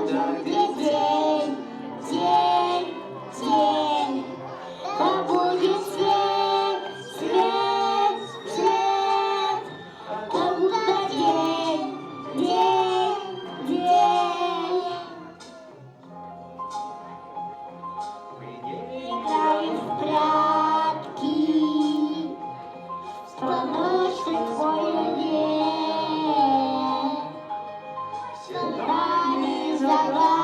будет день, день, день. Да будет свет, свет, свет. Да будет день, день, день. Играем в прятки в полночной войне. За нами загадки.